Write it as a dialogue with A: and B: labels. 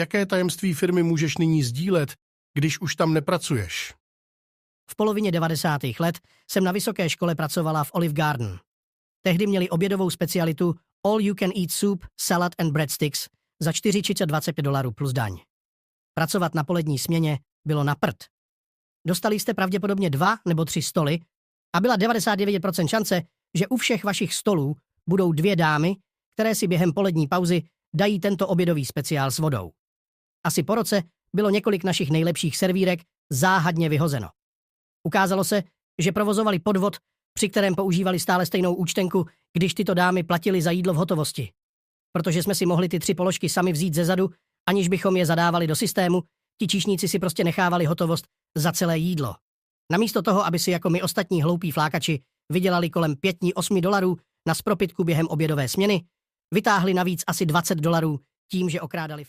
A: Jaké tajemství firmy můžeš nyní sdílet, když už tam nepracuješ?
B: V polovině 90. let jsem na vysoké škole pracovala v Olive Garden. Tehdy měli obědovou specialitu All You Can Eat Soup, Salad and Breadsticks za $4,25 plus daň. Pracovat na polední směně bylo na prd. Dostali jste pravděpodobně 2 nebo 3 stoly a byla 99% šance, že u všech vašich stolů budou 2 dámy, které si během polední pauzy dají tento obědový speciál s vodou. Asi po roce bylo několik našich nejlepších servírek záhadně vyhozeno. Ukázalo se, že provozovali podvod, při kterém používali stále stejnou účtenku, když tyto dámy platily za jídlo v hotovosti. Protože jsme si mohli ty 3 položky sami vzít ze zadu, aniž bychom je zadávali do systému, ti číšníci si prostě nechávali hotovost za celé jídlo. Namísto toho, aby si jako my ostatní hloupí flákači vydělali kolem $5–8 na spropitku během obědové směny, vytáhli navíc asi $20 tím, že okrádali